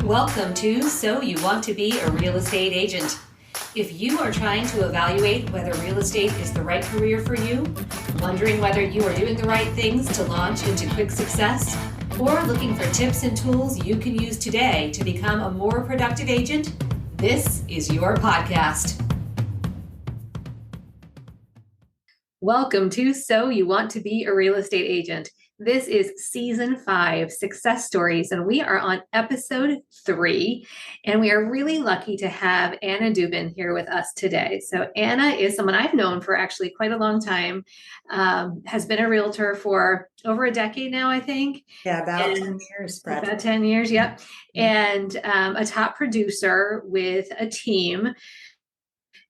Welcome to So You Want to Be a Real Estate Agent. If you are trying to evaluate whether real estate is the right career for you, wondering whether you are doing the right things to launch into quick success, or looking for tips and tools you can use today to become a more productive agent, this is your podcast. Welcome to So You Want to Be a Real Estate Agent. This is season 5, Success Stories, and we are on episode 3, and we are really lucky to have Anna Dubin here with us today. So Anna is someone I've known for actually quite a long time, has been a realtor for over a decade now, I think. Yeah, about 10 years, Brett. About 10 years, yep. And a top producer with a team.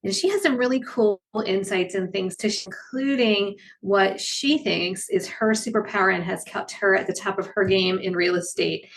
And she has some really cool insights and things to share, including what she thinks is her superpower and has kept her at the top of her game in real estate.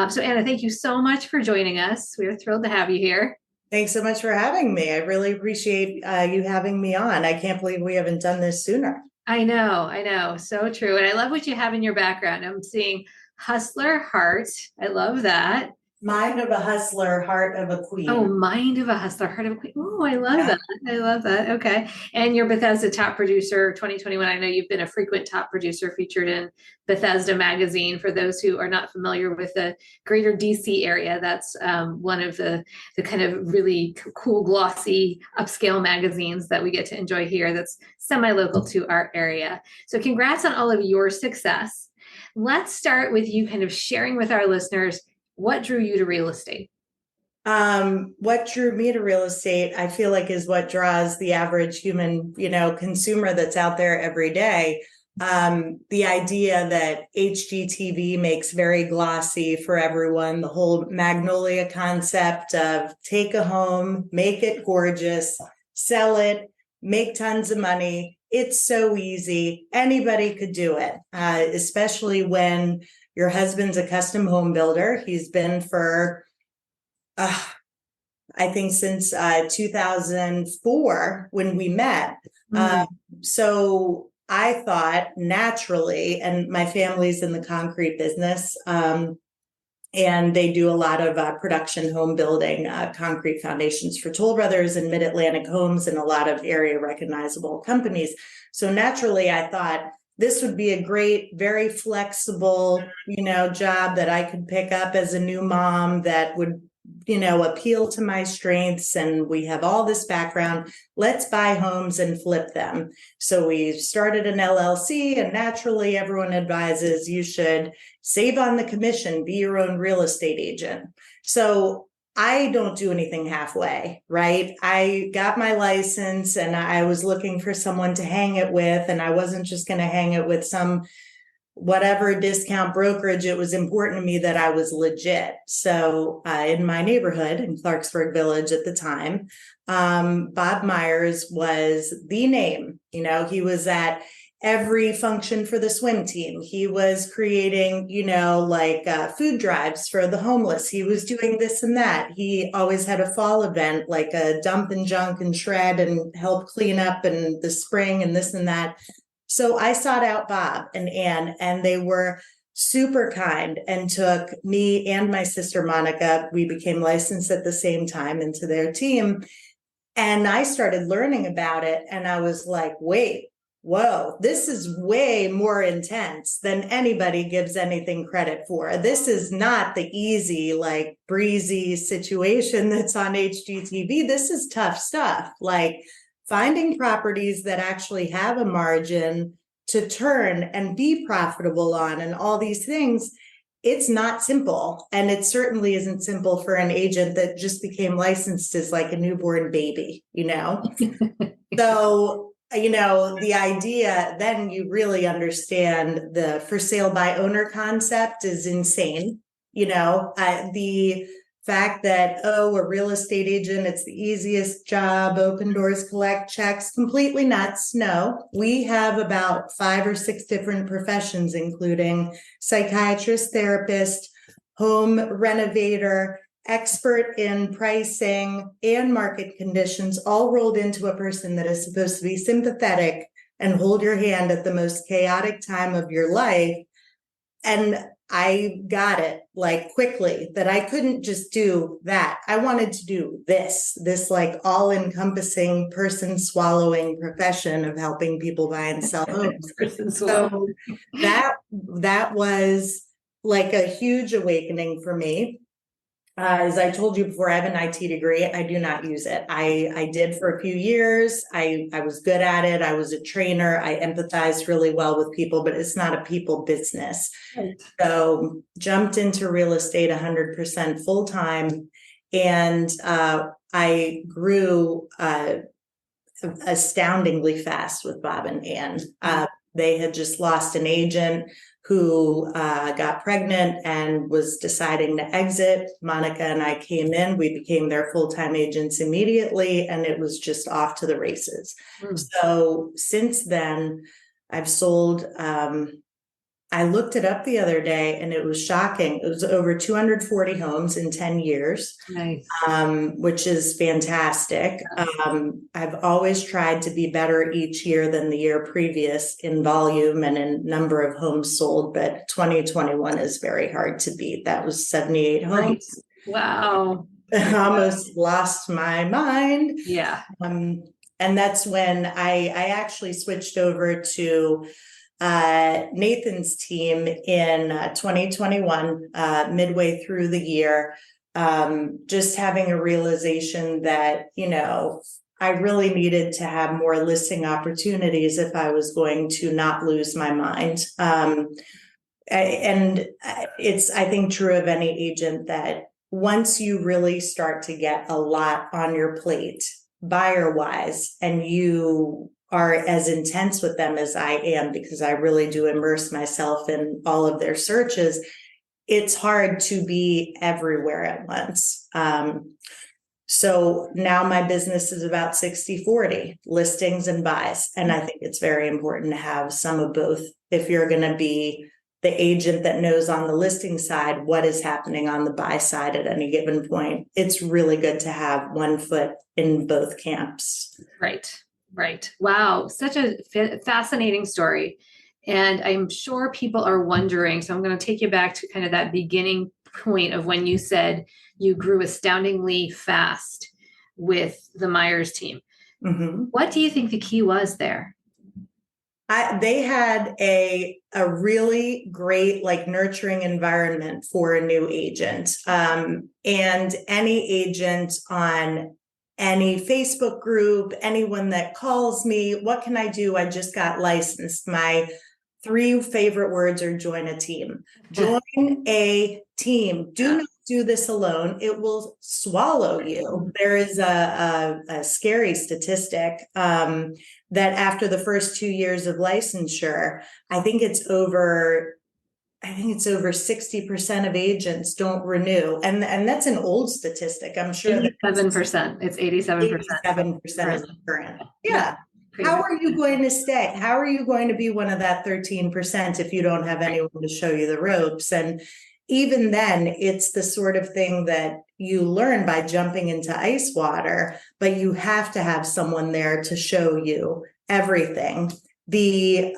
So Anna, thank you so much for joining us. We are thrilled to have you here. Thanks so much for having me. I really appreciate you having me on. I can't believe we haven't done this sooner. I know. So true. And I love what you have in your background. I'm seeing hustler heart. I love that. Mind of a hustler, heart of a queen. Oh, mind of a hustler, heart of a queen. Oh, I love that. I love that. Okay. And you're Bethesda Top Producer 2021. I know you've been a frequent top producer featured in Bethesda Magazine. For those who are not familiar with the greater DC area, that's one of the kind of really cool, glossy, upscale magazines that we get to enjoy here that's semi-local to our area. So congrats on all of your success. Let's start with you kind of sharing with our listeners what drew you to real estate? What drew me to real estate, I feel like, is what draws the average human, consumer that's out there every day. The idea that HGTV makes very glossy for everyone, the whole Magnolia concept of take a home, make it gorgeous, sell it, make tons of money. It's so easy. Anybody could do it, especially when your husband's a custom home builder. He's been for, I think, since 2004 when we met. So I thought naturally, and my family's in the concrete business, and they do a lot of production home building, concrete foundations for Toll Brothers and Mid-Atlantic Homes and a lot of area recognizable companies. So naturally, I thought, this would be a great, very flexible, job that I could pick up as a new mom that would, appeal to my strengths. And we have all this background. Let's buy homes and flip them. So we started an LLC, and naturally everyone advises you should save on the commission, be your own real estate agent. So I don't do anything halfway, right? I got my license and I was looking for someone to hang it with, and I wasn't just going to hang it with some whatever discount brokerage. It was important to me that I was legit. So in my neighborhood in Clarksburg Village at the time, Bob Myers was the name. He was at every function for the swim team. He was creating, food drives for the homeless. He was doing this and that. He always had a fall event, like a dump and junk and shred and help clean up in the spring and this and that. So I sought out Bob and Ann, and they were super kind and took me and my sister Monica. We became licensed at the same time into their team. And I started learning about it, and I was like, whoa, this is way more intense than anybody gives anything credit for. This is not the easy, breezy situation that's on HGTV. This is tough stuff, like finding properties that actually have a margin to turn and be profitable on and all these things. It's not simple. And it certainly isn't simple for an agent that just became licensed as like a newborn baby, So the idea, then you really understand the for sale by owner concept is insane. The fact that, a real estate agent, it's the easiest job, open doors, collect checks, completely nuts. No, we have about 5 or 6 different professions, including psychiatrist, therapist, home renovator, expert in pricing and market conditions, all rolled into a person that is supposed to be sympathetic and hold your hand at the most chaotic time of your life. And I got it like quickly that I couldn't just do that. I wanted to do this like all encompassing person swallowing profession of helping people buy and sell homes. So that was like a huge awakening for me. As I told you before, I have an IT degree. I do not use it. I did for a few years. I was good at it. I was a trainer. I empathized really well with people, but it's not a people business. Right. So jumped into real estate 100% full time. And I grew astoundingly fast with Bob and Ann. They had just lost an agent who got pregnant and was deciding to exit. Monica and I came in, we became their full-time agents immediately, and it was just off to the races. So since then, I've sold, I looked it up the other day and it was shocking. It was over 240 homes in 10 years, Nice. Which is fantastic. I've always tried to be better each year than the year previous in volume and in number of homes sold, but 2021 is very hard to beat. That was 78 homes. Wow. I almost lost my mind. Yeah. And that's when I actually switched over to Nathan's team in 2021, midway through the year, just having a realization that, I really needed to have more listing opportunities if I was going to not lose my mind. And it's, I think, true of any agent that once you really start to get a lot on your plate, buyer wise, and you are as intense with them as I am, because I really do immerse myself in all of their searches, it's hard to be everywhere at once. So now my business is about 60-40 listings and buys. And I think it's very important to have some of both if you're going to be the agent that knows on the listing side what is happening on the buy side at any given point. It's really good to have one foot in both camps. Right. Wow. Such a fascinating story. And I'm sure people are wondering, so I'm going to take you back to kind of that beginning point of when you said you grew astoundingly fast with the Myers team. Mm-hmm. What do you think the key was there? They had a really great, like, nurturing environment for a new agent. And any agent on any Facebook group, anyone that calls me, what can I do? I just got licensed. My 3 favorite words are join a team. Join a team. Do not do this alone. It will swallow you. There is a scary statistic that after the first 2 years of licensure, I think it's over 60% of agents don't renew. And that's an old statistic. I'm sure 87%. It's 87%. 87% is current. Yeah. How are you going to stay? How are you going to be one of that 13% if you don't have anyone to show you the ropes? And even then, it's the sort of thing that you learn by jumping into ice water, but you have to have someone there to show you everything. The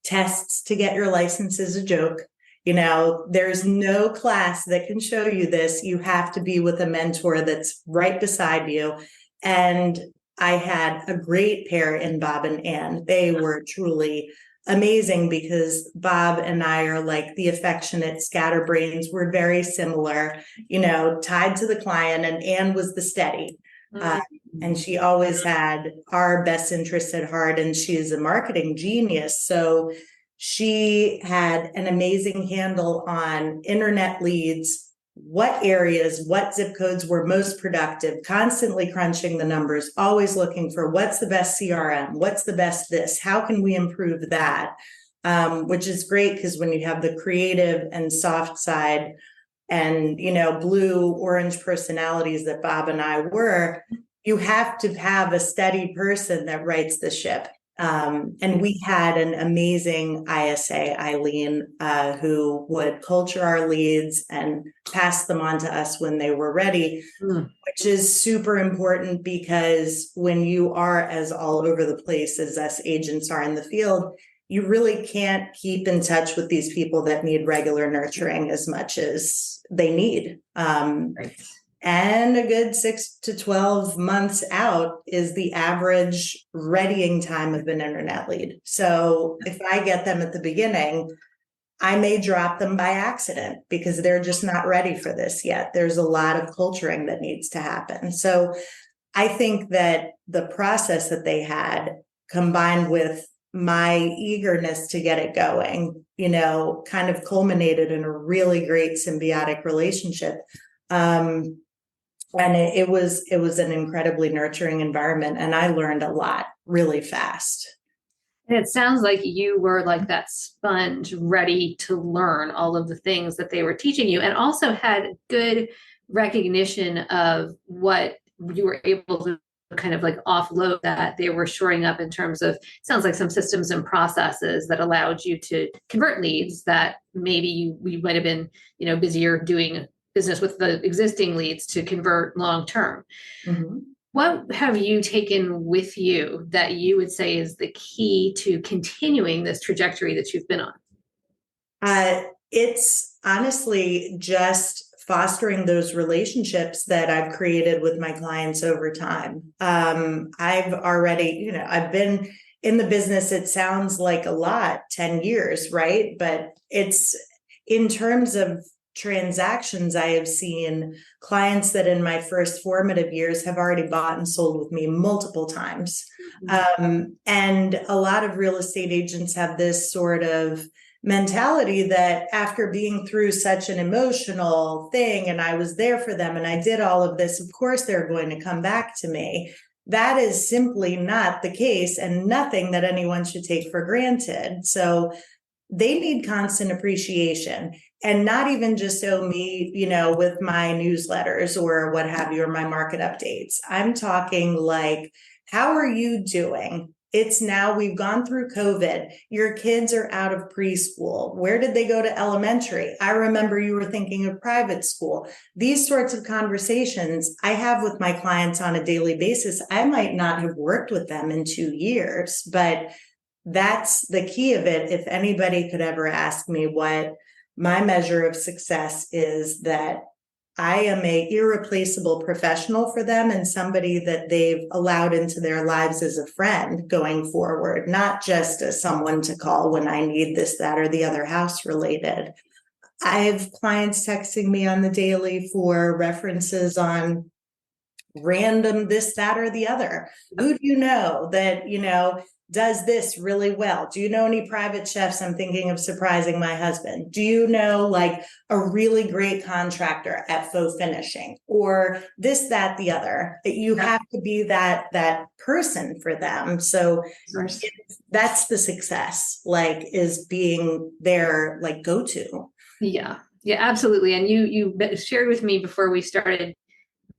tests to get your license is a joke. There's no class that can show you this. You have to be with a mentor that's right beside you. And I had a great pair in Bob and Ann. They were truly amazing because Bob and I are like the affectionate scatterbrains. We're very similar, tied to the client, and Ann was the steady. And she always had our best interests at heart, and she is a marketing genius. So she had an amazing handle on internet leads, what areas, what zip codes were most productive, constantly crunching the numbers, always looking for what's the best CRM, what's the best this, how can we improve that, which is great because when you have the creative and soft side and, blue, orange personalities that Bob and I were, you have to have a steady person that rights the ship. And we had an amazing ISA, Eileen, who would culture our leads and pass them on to us when they were ready, which is super important because when you are as all over the place as us agents are in the field, you really can't keep in touch with these people that need regular nurturing as much as they need. Right. And a good 6 to 12 months out is the average readying time of an internet lead. So if I get them at the beginning, I may drop them by accident because they're just not ready for this yet. There's a lot of culturing that needs to happen. So I think that the process that they had, combined with my eagerness to get it going, kind of culminated in a really great symbiotic relationship. And it was an incredibly nurturing environment, and I learned a lot really fast. And it sounds like you were like that sponge ready to learn all of the things that they were teaching you, and also had good recognition of what you were able to kind of like offload that they were shoring up in terms of, sounds like some systems and processes that allowed you to convert leads that maybe we might have been, busier doing business with the existing leads to convert long term. Mm-hmm. What have you taken with you that you would say is the key to continuing this trajectory that you've been on? It's honestly just fostering those relationships that I've created with my clients over time. I've already, I've been in the business, it sounds like a lot, 10 years, right? But it's in terms of transactions, I have seen clients that in my first formative years have already bought and sold with me multiple times. Mm-hmm. And a lot of real estate agents have this sort of mentality that after being through such an emotional thing, and I was there for them and I did all of this, of course they're going to come back to me. That is simply not the case, and nothing that anyone should take for granted. So they need constant appreciation, and not even just me, with my newsletters or what have you, or my market updates. I'm talking like, how are you doing? It's now, we've gone through COVID. Your kids are out of preschool. Where did they go to elementary? I remember you were thinking of private school. These sorts of conversations I have with my clients on a daily basis. I might not have worked with them in 2 years, but that's the key of it. If anybody could ever ask me what my measure of success is, that I am an irreplaceable professional for them and somebody that they've allowed into their lives as a friend going forward, not just as someone to call when I need this, that, or the other house related. I have clients texting me on the daily for references on random this, that, or the other. Who do you know that, does this really well? Do you know any private chefs? I'm thinking of surprising my husband. Do you know like a really great contractor at faux finishing, or this, that, the other? You have to be that person for them. So that's the success, like, is being their like go-to. Yeah, absolutely. And you shared with me before we started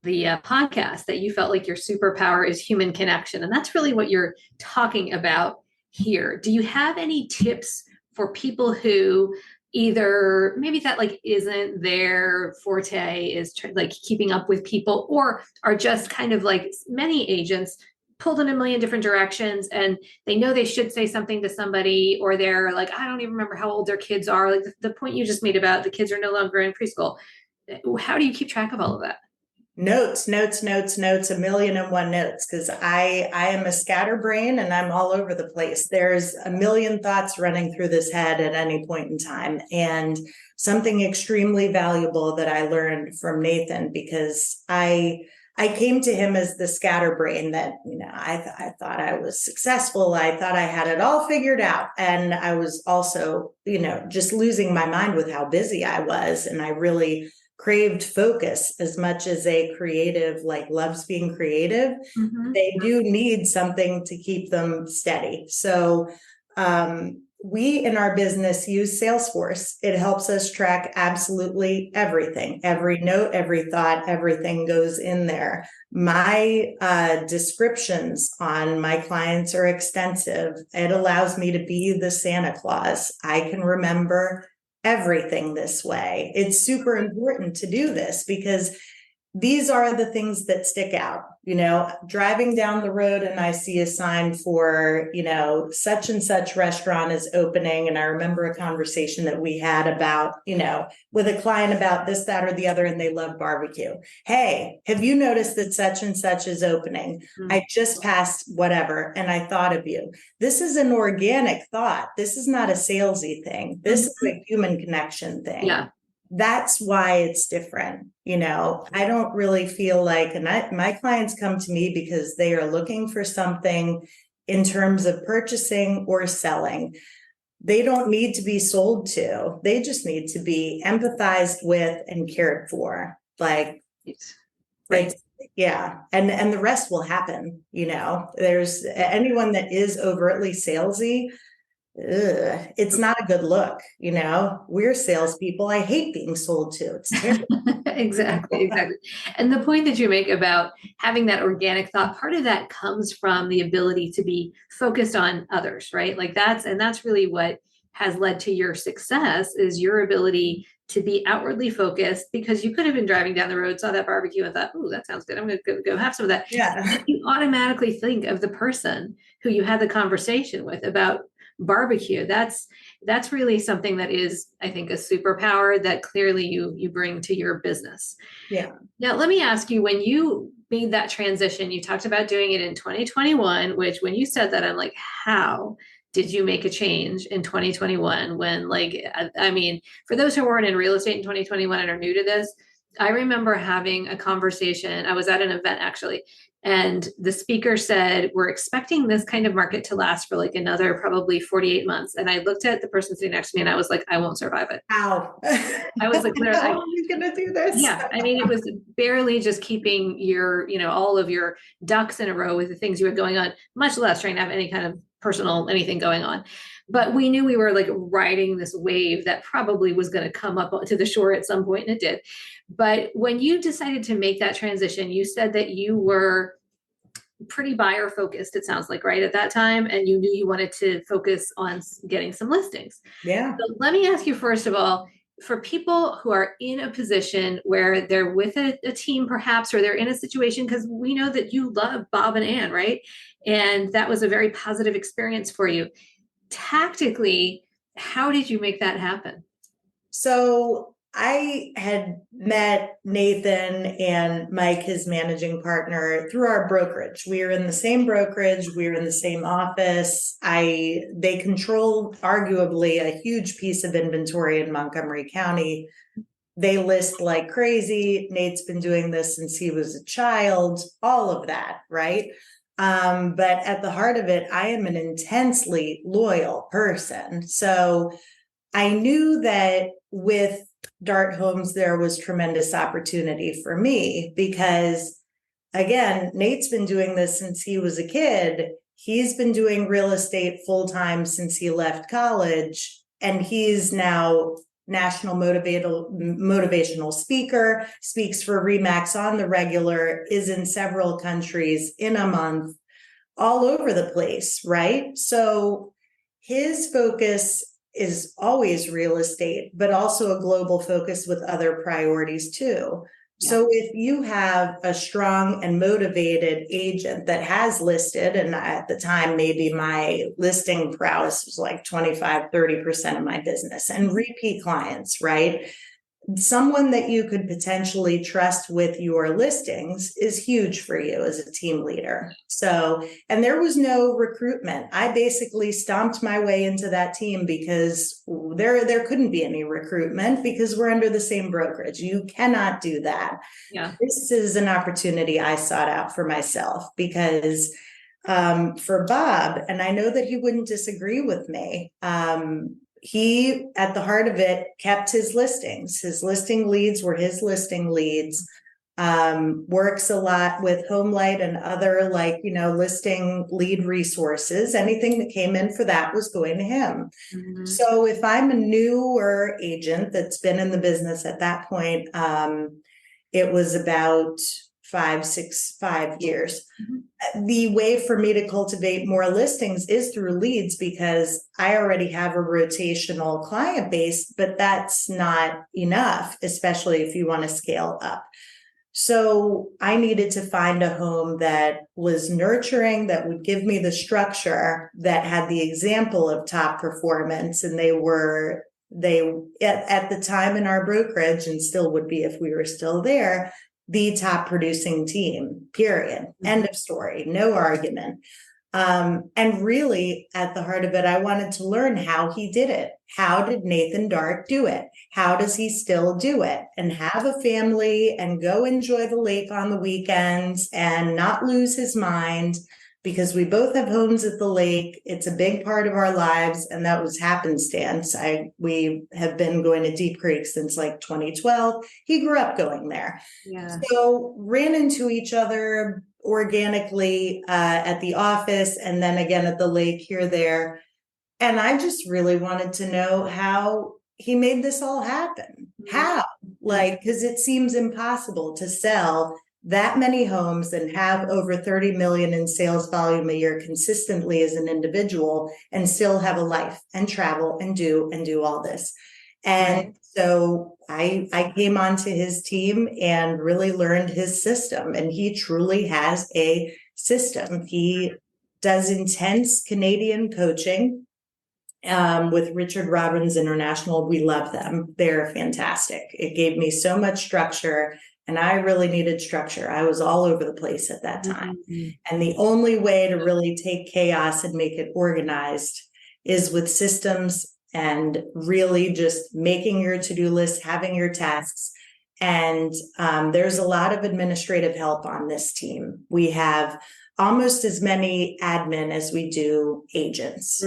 the podcast that you felt like your superpower is human connection. And that's really what you're talking about here. Do you have any tips for people who either maybe that like isn't their forte, is like keeping up with people, or are just kind of like many agents pulled in a million different directions and they know they should say something to somebody, or they're like, I don't even remember how old their kids are. Like the point you just made about the kids are no longer in preschool. How do you keep track of all of that? Notes, 1,000,001 notes, because I am a scatterbrain and I'm all over the place. There's a million thoughts running through this head at any point in time. And something extremely valuable that I learned from Nathan, because I came to him as the scatterbrain that, I thought I was successful. I thought I had it all figured out. And I was also, just losing my mind with how busy I was. And I really craved focus as much as a creative, like, loves being creative. Mm-hmm. They do need something to keep them steady. So we in our business use Salesforce. It helps us track absolutely everything. Every note, every thought, everything goes in there. My descriptions on my clients are extensive. It allows me to be the Santa Claus. I can remember everything this way. It's super important to do this, because these are the things that stick out, driving down the road and I see a sign for, such and such restaurant is opening. And I remember a conversation that we had about, with a client about this, that, or the other, and they love barbecue. Hey, have you noticed that such and such is opening? Mm. I just passed whatever, and I thought of you. This is an organic thought. This is not a salesy thing. This is a human connection thing. Yeah. That's why it's different. I don't really feel like, and my clients come to me because they are looking for something in terms of purchasing or selling. They don't need to be sold to. They just need to be empathized with and cared for. Like, right. Yeah. And the rest will happen. There's anyone that is overtly salesy. It's not a good look. We're salespeople. I hate being sold to. It's terrible. Exactly. And the point that you make about having that organic thought, part of that comes from the ability to be focused on others, right? Like that's really what has led to your success, is your ability to be outwardly focused, because you could have been driving down the road, saw that barbecue and thought, oh, that sounds good, I'm going to go have some of that. Yeah. You automatically think of the person who you had the conversation with about barbecue. That's really something that is, I think, a superpower that clearly you bring to your business. Yeah. Now, let me ask you, when you made that transition, you talked about doing it in 2021, which when you said that, I'm like, how did you make a change in 2021 when, like, I mean, for those who weren't in real estate in 2021 and are new to this, I remember having a conversation. I was at an event actually, and the speaker said, we're expecting this kind of market to last for like another probably 48 months. And I looked at the person sitting next to me and I was like, I won't survive it. Ow. I was like, how are you going to do this? Yeah. I mean, it was barely just keeping your, all of your ducks in a row with the things you had going on, much less trying to have any kind of personal anything going on. But we knew we were like riding this wave that probably was going to come up to the shore at some point, and it did. But when you decided to make that transition, you said that you were pretty buyer focused, it sounds like, right, at that time, and you knew you wanted to focus on getting some listings. Yeah. So let me ask you, first of all, for people who are in a position where they're with a team perhaps, or they're in a situation, because we know that you love Bob and Ann, right? And that was a very positive experience for you. Tactically, how did you make that happen? So I had met Nathan and Mike, his managing partner, through our brokerage. We were in the same brokerage. We were in the same office. They control arguably a huge piece of inventory in Montgomery County. They list like crazy. Nate's been doing this since he was a child, all of that, right? But at the heart of it, I am an intensely loyal person. So I knew that with Dart Homes, there was tremendous opportunity for me because, again, Nate's been doing this since he was a kid. He's been doing real estate full-time since he left college, and he's now national motivational speaker, speaks for RE/MAX on the regular, is in several countries in a month, all over the place, right? So his focus is always real estate, but also a global focus with other priorities too. Yeah. So if you have a strong and motivated agent that has listed, and at the time, maybe my listing prowess was like 25-30% of my business, and repeat clients, right? Someone that you could potentially trust with your listings is huge for you as a team leader. So, and there was no recruitment. I basically stomped my way into that team because there couldn't be any recruitment because we're under the same brokerage. You cannot do that. Yeah. This is an opportunity I sought out for myself because for Bob, and I know that he wouldn't disagree with me, he, at the heart of it, kept his listings. His listing leads were his listing leads. Works a lot with HomeLight and other listing lead resources. Anything that came in for that was going to him. Mm-hmm. So if I'm a newer agent that's been in the business at that point, it was about 5 years. Mm-hmm. The way for me to cultivate more listings is through leads because I already have a rotational client base, but that's not enough, especially if you want to scale up. So I needed to find a home that was nurturing, that would give me the structure, that had the example of top performance. And they at the time in our brokerage, and still would be if we were still there, the top producing team, period. End of story, no argument. And really, at the heart of it, I wanted to learn how he did it. How did Nathan Dart do it? How does he still do it? And have a family and go enjoy the lake on the weekends and not lose his mind, because we both have homes at the lake. It's a big part of our lives, and that was happenstance. We have been going to Deep Creek since like 2012. He grew up going there. Yeah. So ran into each other organically at the office, and then again at the lake here, there. And I just really wanted to know how he made this all happen. How? Like, because it seems impossible to sell that many homes and have over 30 million in sales volume a year consistently as an individual and still have a life and travel and do all this. And so I came onto his team and really learned his system, and he truly has a system. He does intense Canadian coaching with Richard Robbins International. We love them. They're fantastic. It gave me so much structure, and I really needed structure. I was all over the place at that time. And the only way to really take chaos and make it organized is with systems, and really just making your to-do list, having your tasks. And there's a lot of administrative help on this team. We have almost as many admin as we do agents.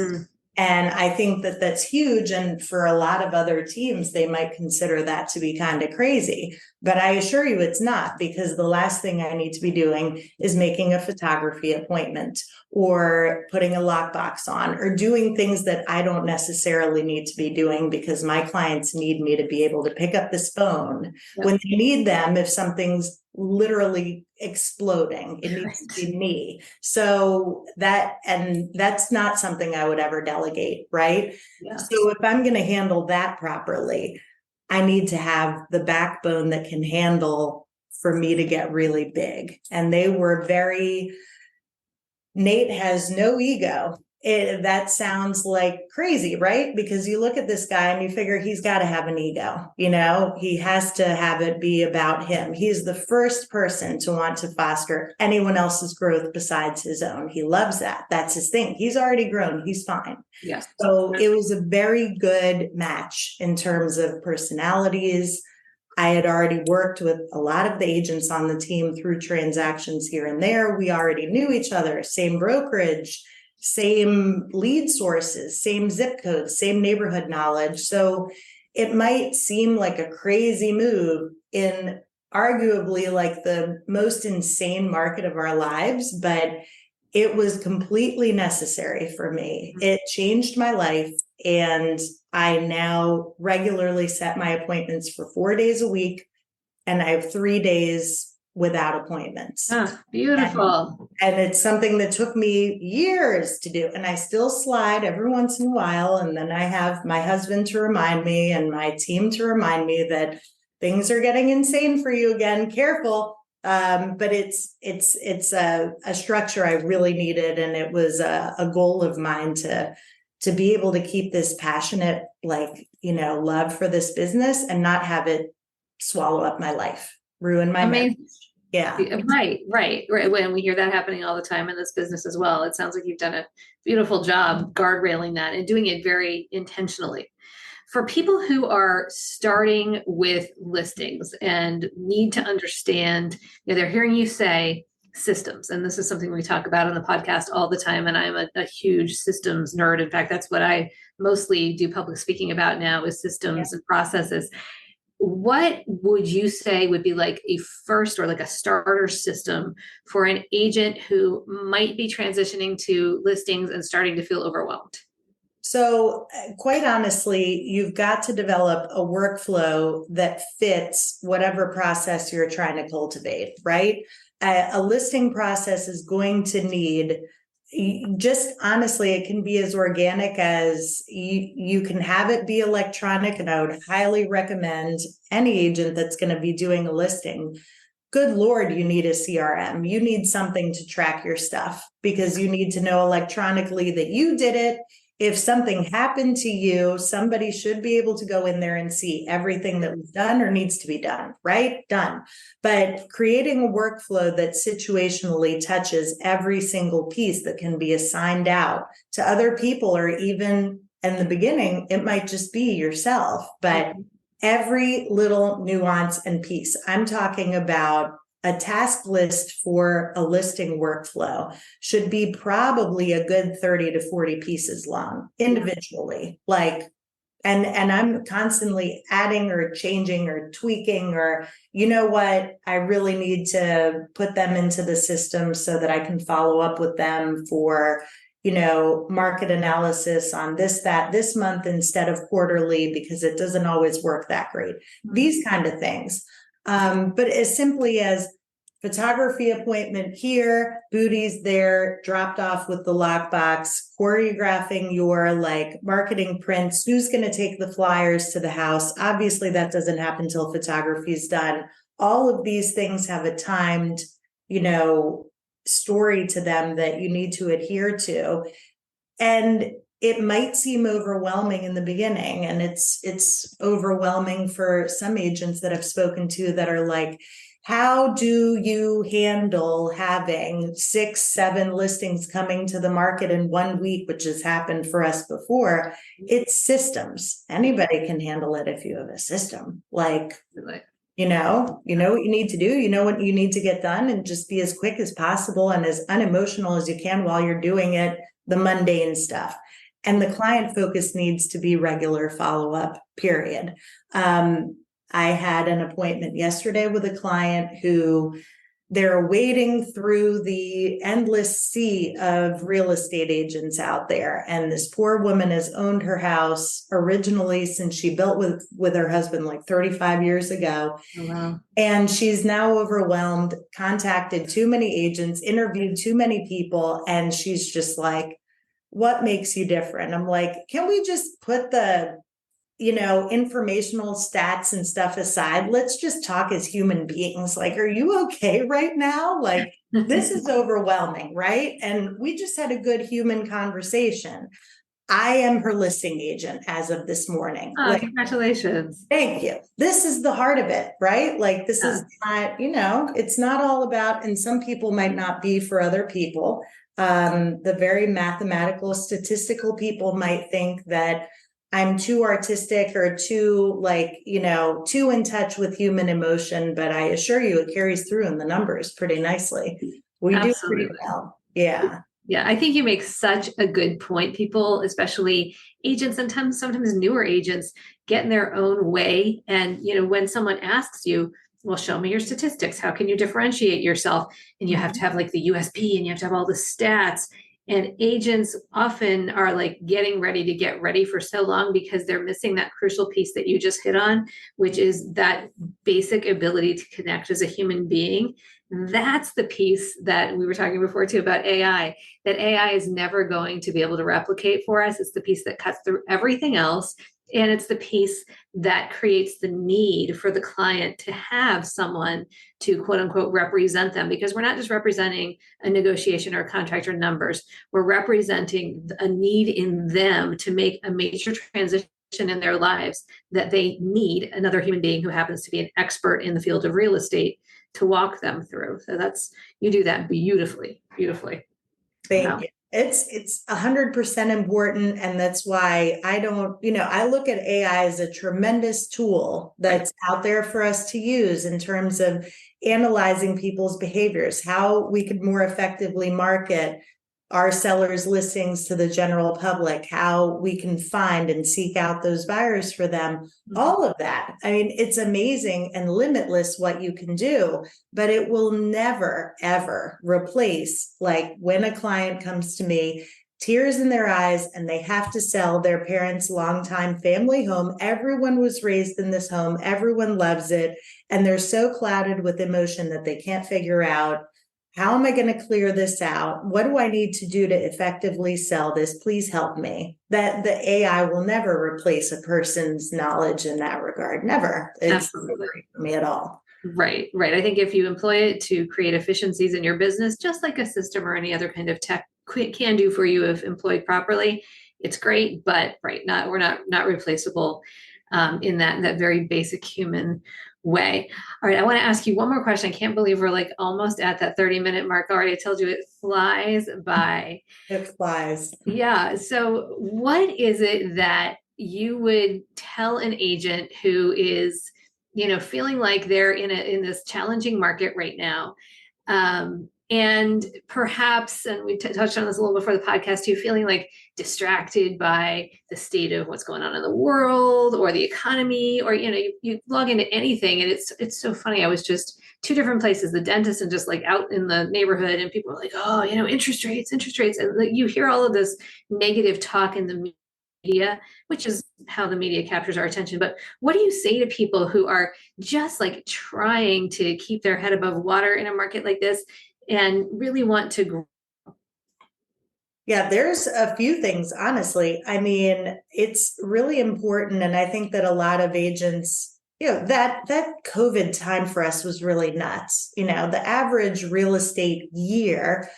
And I think that that's huge. And for a lot of other teams, they might consider that to be kind of crazy. But I assure you it's not, because the last thing I need to be doing is making a photography appointment or putting a lockbox on or doing things that I don't necessarily need to be doing, because my clients need me to be able to pick up this phone when they need them. If something's literally exploding, it needs to be me. So that's not something I would ever delegate, right? So if I'm going to handle that properly, I need to have the backbone that can handle for me to get really big. And they were Nate has no ego. That sounds like crazy, right? Because you look at this guy and you figure he's got to have an ego. He has to have it be about him. He's the first person to want to foster anyone else's growth besides his own. He loves that. That's his thing. He's already grown. He's fine. Yes. So it was a very good match in terms of personalities. I had already worked with a lot of the agents on the team through transactions here and there. We already knew each other, same brokerage, same lead sources, same zip codes, same neighborhood knowledge. So it might seem like a crazy move in arguably like the most insane market of our lives, but it was completely necessary for me. It changed my life, and I now regularly set my appointments for 4 days a week, and I have 3 days without appointments. Beautiful. And it's something that took me years to do. And I still slide every once in a while. And then I have my husband to remind me and my team to remind me that things are getting insane for you again. Careful. But it's a structure I really needed. And it was a goal of mine to be able to keep this passionate, love for this business and not have it swallow up my life, ruin my marriage. Yeah. Right. When we hear that happening all the time in this business as well, it sounds like you've done a beautiful job guardrailing that and doing it very intentionally. For people who are starting with listings and need to understand, they're hearing you say systems, and this is something we talk about on the podcast all the time. And I'm a huge systems nerd. In fact, that's what I mostly do public speaking about now, is systems and processes. What would you say would be like a first or like a starter system for an agent who might be transitioning to listings and starting to feel overwhelmed? So quite honestly, you've got to develop a workflow that fits whatever process you're trying to cultivate, right? A listing process is going to need, just honestly, it can be as organic as you can have it be electronic. And I would highly recommend any agent that's going to be doing a listing, good Lord, you need a CRM. You need something to track your stuff because you need to know electronically that you did it. If something happened to you, somebody should be able to go in there and see everything that was done or needs to be done, right? Done. But creating a workflow that situationally touches every single piece that can be assigned out to other people, or even in the beginning, it might just be yourself, but every little nuance and piece. I'm talking about a task list for a listing workflow should be probably a good 30 to 40 pieces long individually. Like, and I'm constantly adding or changing or tweaking, or you know what, I really need to put them into the system so that I can follow up with them for, you know, market analysis on this month instead of quarterly, because it doesn't always work that great. These kind of things. But as simply as photography appointment here, booties there, dropped off with the lockbox, choreographing your like marketing prints, who's going to take the flyers to the house. Obviously, that doesn't happen until photography is done. All of these things have a timed, you know, story to them that you need to adhere to. And it might seem overwhelming in the beginning, and it's overwhelming for some agents that I've spoken to that are like, how do you handle having 6-7 listings coming to the market in 1 week, which has happened for us before? It's systems. Anybody can handle it if you have a system. Like, you know what you need to do, you know what you need to get done, and just be as quick as possible and as unemotional as you can while you're doing it, the mundane stuff. And the client focus needs to be regular follow-up, period. I had an appointment yesterday with a client who they're wading through the endless sea of real estate agents out there. And this poor woman has owned her house originally since she built with her husband like 35 years ago. Oh, wow. And she's now overwhelmed, contacted too many agents, interviewed too many people. And she's just like, what makes you different? I'm like, can we just put the informational stats and stuff aside? Let's just talk as human beings. Like, are you okay right now? Like, this is overwhelming, right? And we just had a good human conversation. I am her listing agent as of this morning. Oh, congratulations. Thank you. This is the heart of it, right? Like, this is not, it's not all about, and some people might not be for other people. The very mathematical, statistical people might think that I'm too artistic or too too in touch with human emotion, but I assure you it carries through in the numbers pretty nicely. We do pretty well. Yeah. Yeah, I think you make such a good point. People, especially agents, sometimes newer agents, get in their own way. And, when someone asks you, well, show me your statistics, how can you differentiate yourself? And you have to have like the USP and you have to have all the stats. And agents often are like getting ready to get ready for so long because they're missing that crucial piece that you just hit on, which is that basic ability to connect as a human being. That's the piece that we were talking before too about AI, that AI is never going to be able to replicate for us. It's the piece that cuts through everything else. And it's the piece that creates the need for the client to have someone to quote unquote represent them, because we're not just representing a negotiation or a contract or numbers. We're representing a need in them to make a major transition in their lives that they need another human being who happens to be an expert in the field of real estate to walk them through. So you do that beautifully. Thank you. It's 100% important. And that's why I look at AI as a tremendous tool that's out there for us to use in terms of analyzing people's behaviors, how we could more effectively market our sellers' listings to the general public, how we can find and seek out those buyers for them, all of that. I mean, it's amazing and limitless what you can do, but it will never, ever replace, like when a client comes to me, tears in their eyes, and they have to sell their parents' longtime family home. Everyone was raised in this home. Everyone loves it. And they're so clouded with emotion that they can't figure out, how am I going to clear this out? What do I need to do to effectively sell this? Please help me. That the AI will never replace a person's knowledge in that regard. Never. It's not for me at all. Right, right. I think if you employ it to create efficiencies in your business, just like a system or any other kind of tech can do for you if employed properly, it's great. But right, we're not replaceable in that very basic human way. All right, I want to ask you one more question. I can't believe we're like almost at that 30-minute mark already. I told you it flies by. It flies. Yeah. So, what is it that you would tell an agent who is, feeling like they're in this challenging market right now, and perhaps, and we touched on this a little before the podcast too, feeling like distracted by the state of what's going on in the world or the economy, or you log into anything, and it's so funny. I was just two different places, the dentist and just like out in the neighborhood, and people are like, oh, interest rates, and like, you hear all of this negative talk in the media, which is how the media captures our attention. But what do you say to people who are just like trying to keep their head above water in a market like this and really want to grow? Yeah, there's a few things, honestly. I mean, it's really important. And I think that a lot of agents, that COVID time for us was really nuts. The average real estate year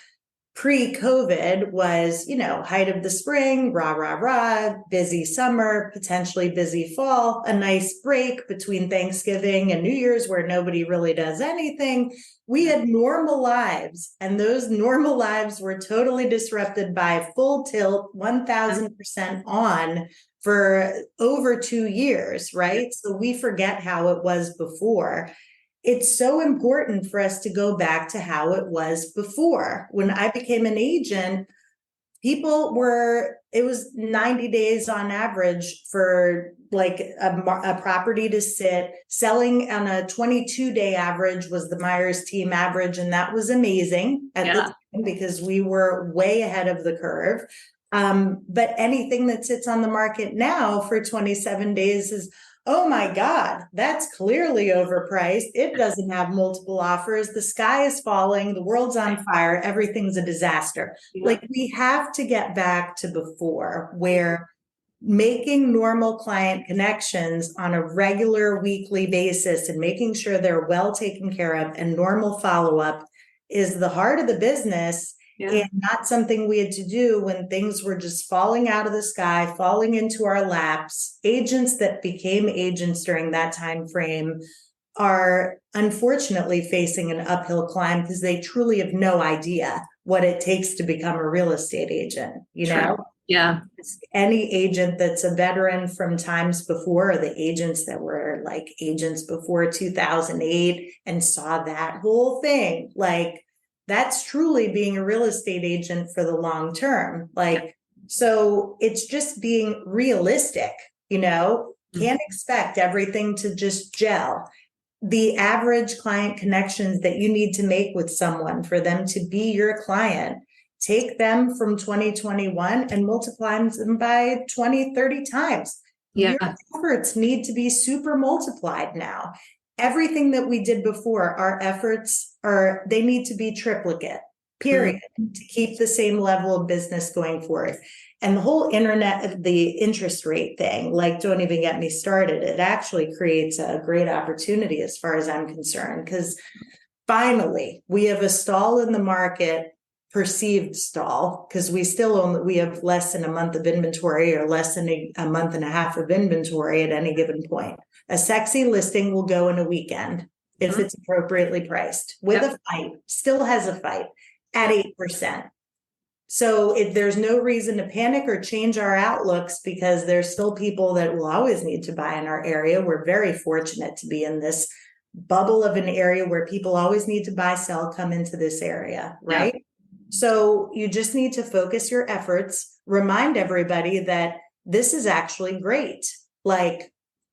pre-COVID was, height of the spring, rah, rah, rah, busy summer, potentially busy fall, a nice break between Thanksgiving and New Year's where nobody really does anything. We had normal lives, and those normal lives were totally disrupted by full tilt, 1000% on for over 2 years, right? So we forget how it was before. It's so important for us to go back to how it was before. When I became an agent, it was 90 days on average for like a property to sit. Selling on a 22-day average was the Myers team average, and that was amazing at the time because we were way ahead of the curve. But anything that sits on the market now for 27 days is, oh my God, that's clearly overpriced. It doesn't have multiple offers. The sky is falling. The world's on fire. Everything's a disaster. Yeah. Like, we have to get back to before, where making normal client connections on a regular weekly basis and making sure they're well taken care of and normal follow-up is the heart of the business. And not something we had to do when things were just falling out of the sky, falling into our laps. Agents that became agents during that time frame are unfortunately facing an uphill climb because they truly have no idea what it takes to become a real estate agent, know? Yeah. Any agent that's a veteran from times before, or the agents that were like agents before 2008 and saw that whole thing, like, that's truly being a real estate agent for the long term. So it's just being realistic, can't expect everything to just gel. The average client connections that you need to make with someone for them to be your client, take them from 2021 and multiply them by 20, 30 times. Your efforts need to be super multiplied now. Everything that we did before, our efforts they need to be triplicate, period, to keep the same level of business going forward. And the whole the interest rate thing, don't even get me started. It actually creates a great opportunity as far as I'm concerned, because finally we have a stall in the market, perceived stall, because we have less than a month of inventory, or less than a month and a half of inventory at any given point. A sexy listing will go in a weekend if it's appropriately priced with a fight, still has a fight at 8%. So there's no reason to panic or change our outlooks, because there's still people that will always need to buy in our area. We're very fortunate to be in this bubble of an area where people always need to buy, sell, come into this area, right? So you just need to focus your efforts, remind everybody that this is actually great.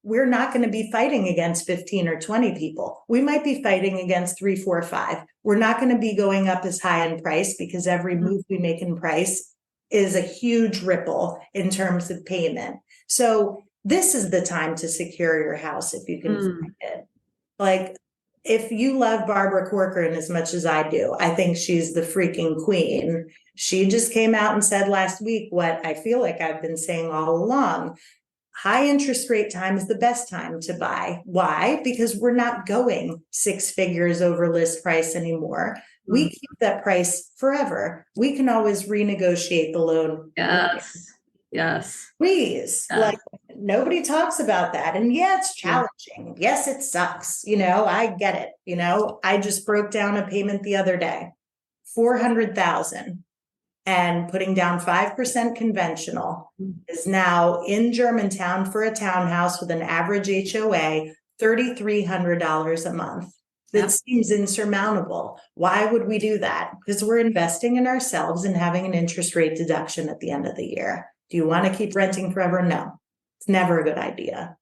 We're not going to be fighting against 15 or 20 people. We might be fighting against 3, 4, 5. We're not going to be going up as high in price, because every move we make in price is a huge ripple in terms of payment. So this is the time to secure your house if you can find it. If you love Barbara Corcoran as much as I do, I think she's the freaking queen. She just came out and said last week what I feel like I've been saying all along. high interest rate time is the best time to buy. Why? Because we're not going 6 figures over list price anymore. We keep that price forever. We can always renegotiate the loan. Yes. Please. Like, nobody talks about that. And yeah, it's challenging. Yes, it sucks. I get it. I just broke down a payment the other day, $400,000. And putting down 5% conventional is now in Germantown for a townhouse with an average HOA, $3,300 a month. That seems insurmountable. Why would we do that? Because we're investing in ourselves and having an interest rate deduction at the end of the year. Do you want to keep renting forever? No, it's never a good idea.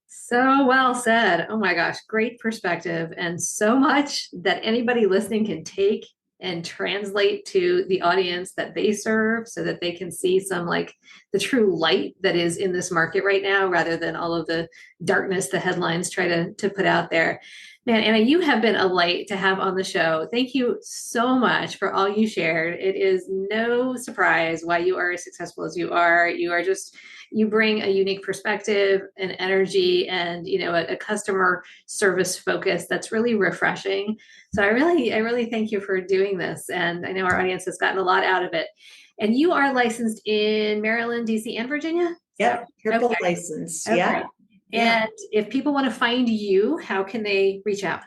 So well said. Oh my gosh, great perspective, and so much that anybody listening can take and translate to the audience that they serve so that they can see some like the true light that is in this market right now, rather than all of the darkness the headlines try to put out there. Man, Anna, you have been a light to have on the show. Thank you so much for all you shared. It is no surprise why you are as successful as you are. You bring a unique perspective and energy and, a customer service focus that's really refreshing. So I really thank you for doing this. And I know our audience has gotten a lot out of it. And you are licensed in Maryland, DC, and Virginia? Yep, triple licensed. Okay. Yeah. And if people want to find you, how can they reach out?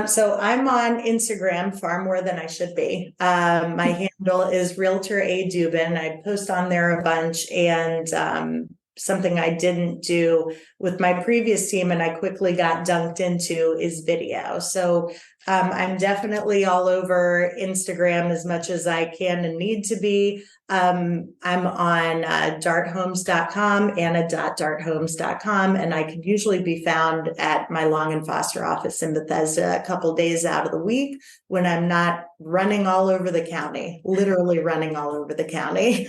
So I'm on Instagram far more than I should be. My handle is Realtor A Dubin. I post on there a bunch, and something I didn't do with my previous team and I quickly got dunked into is video. So I'm definitely all over Instagram as much as I can and need to be. I'm on darthomes.com, anna.darthomes.com, and I can usually be found at my Long and Foster office in Bethesda a couple days out of the week when I'm not running all over the county, literally running all over the county.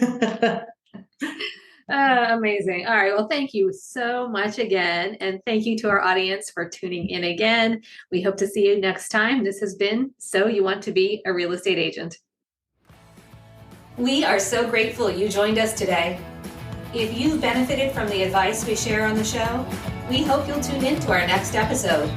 Amazing. All right. Well, thank you so much again. And thank you to our audience for tuning in again. We hope to see you next time. This has been So You Want to Be a Real Estate Agent. We are so grateful you joined us today. If you've benefited from the advice we share on the show, we hope you'll tune in to our next episode.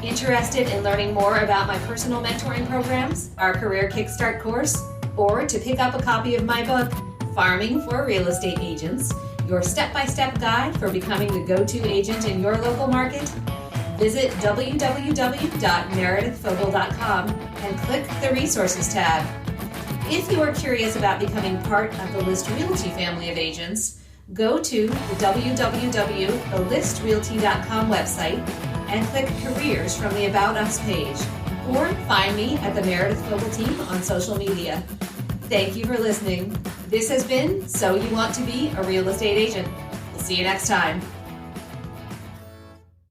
Interested in learning more about my personal mentoring programs, our Career Kickstart course, or to pick up a copy of my book, Farming for Real Estate Agents, your step-by-step guide for becoming the go-to agent in your local market? Visit www.meredithfogel.com and click the Resources tab. If you are curious about becoming part of the List Realty family of agents, go to the www.thelistrealty.com website and click Careers from the About Us page, or find me at the Meredith Fogel team on social media. Thank you for listening. This has been So You Want to Be a Real Estate Agent. We'll see you next time.